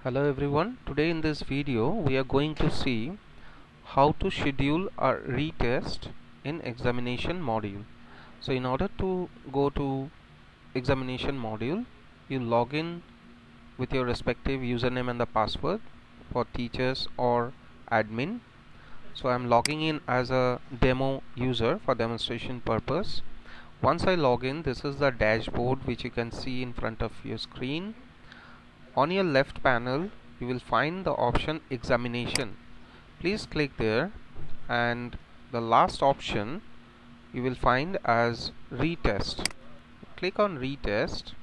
Hello everyone, today in this video we are going to see how to schedule a retest in examination module. So in order to go to examination module, you log in with your respective username and the password for teachers or admin. So I'm logging in as a demo user for demonstration purpose. Once I log in, this is the dashboard which you can see in front of your screen. On your left panel, you will find the option examination. Please click there, and the last option you will find as retest. Click on retest,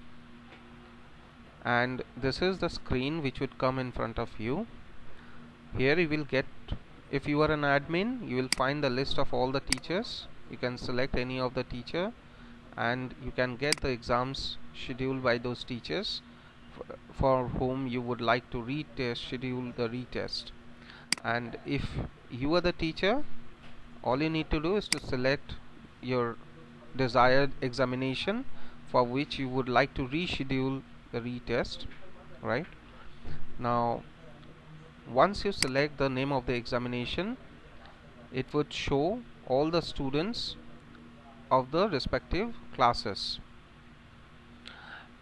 and this is the screen which would come in front of you. Here you will get, if you are an admin, you will find the list of all the teachers. You can select any of the teacher and you can get the exams scheduled by those teachers for whom you would like to schedule the retest. And if you are the teacher, all you need to do is to select your desired examination for which you would like to reschedule the retest. Right now, once you select the name of the examination, it would show all the students of the respective classes.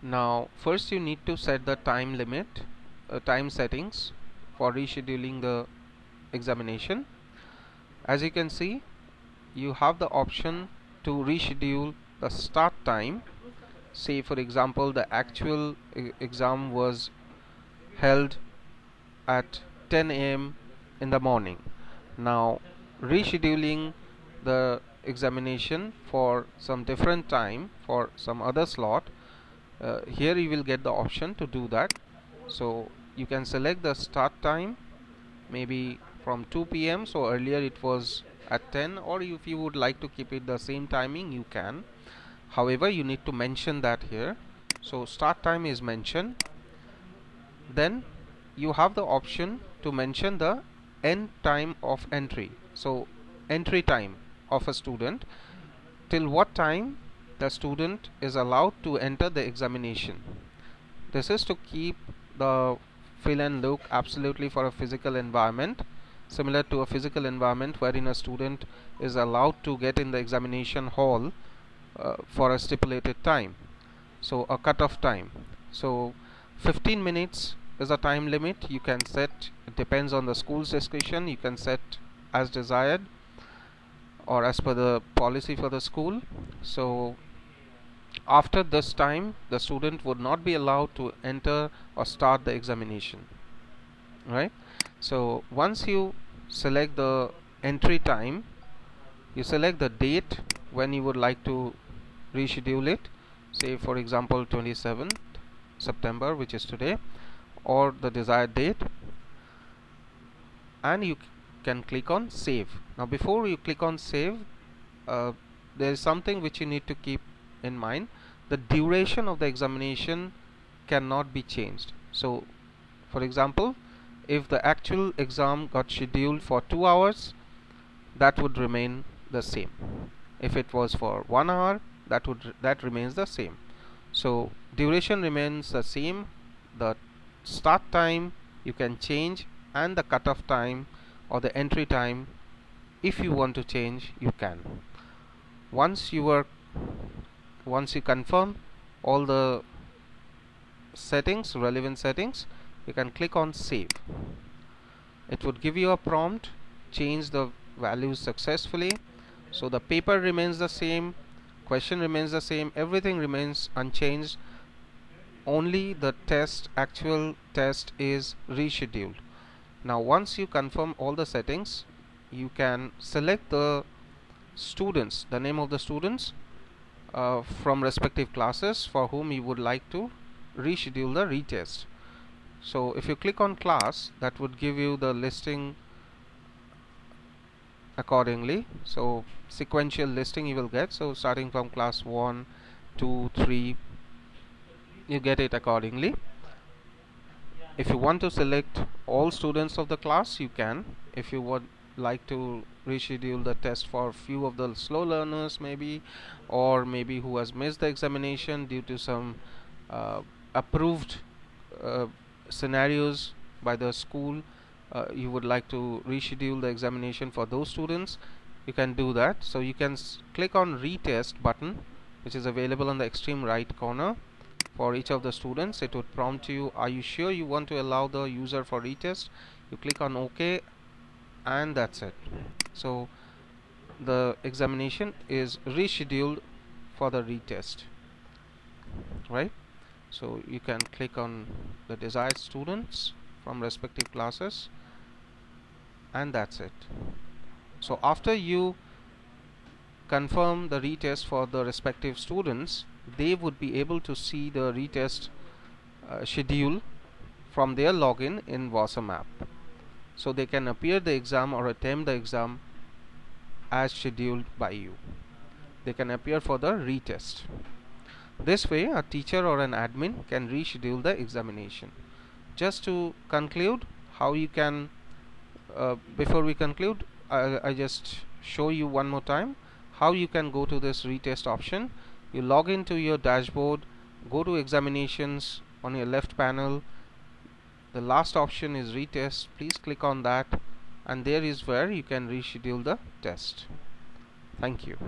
Now first you need to set the time limit, time settings for rescheduling the examination. As you can see, you have the option to reschedule the start time. Say for example the actual exam was held at 10 a.m. in the morning. Now rescheduling the examination for some different time, for some other slot, here you will get the option to do that. So you can select the start time, maybe from 2 p.m. so earlier it was at 10, or if you would like to keep it the same timing, you can. However, you need to mention that here. So start time is mentioned. Then you have the option to mention the end time of entry. So entry time of a student, till what time the student is allowed to enter the examination. This is to keep the feel and look absolutely for a physical environment, similar to a physical environment wherein a student is allowed to get in the examination hall for a stipulated time. So a cut-off time. So 15 minutes is a time limit you can set. It depends on the school's discretion. You can set as desired or as per the policy for the school. So after this time, the student would not be allowed to enter or start the examination. Right? So once you select the entry time, you select the date when you would like to reschedule it. Say for example 27th September, which is today, or the desired date, and you can click on save. Now before you click on save, there is something which you need to keep in mind. The duration of the examination cannot be changed. So for example, if the actual exam got scheduled for 2 hours, that would remain the same. If it was for 1 hour, that remains the same. So duration remains the same. The start time you can change, and the cutoff time or the entry time, if you want to change, you can. Once you confirm all the settings, relevant settings, you can click on save. It would give you a prompt, change the values successfully. So the paper remains the same, question remains the same, everything remains unchanged. Only the actual test is rescheduled. Now once you confirm all the settings, you can select the students, the name of the students from respective classes for whom you would like to reschedule the retest. So if you click on class, that would give you the listing accordingly. So sequential listing you will get. So starting from class 1, 2, 3, you get it accordingly. If you want to select all students of the class, you can. If you would like to reschedule the test for few of the slow learners, maybe, or maybe who has missed the examination due to some approved scenarios by the school, you would like to reschedule the examination for those students, you can do that. So you can click on retest button, which is available on the extreme right corner. For each of the students, it would prompt you, are you sure you want to allow the user for retest? You click on OK, and that's it. So the examination is rescheduled for the retest, right? So you can click on the desired students from respective classes, and that's it. So after you confirm the retest for the respective students, they would be able to see the retest schedule from their login in Wasm app. So they can appear the exam or attempt the exam as scheduled by you. They can appear for the retest. This way, a teacher or an admin can reschedule the examination. Just to conclude, how you can, before we conclude, I just show you one more time how you can go to this retest option. You log into your dashboard, go to examinations on your left panel. The last option is retest. Please click on that, and there is where you can reschedule the test. Thank you.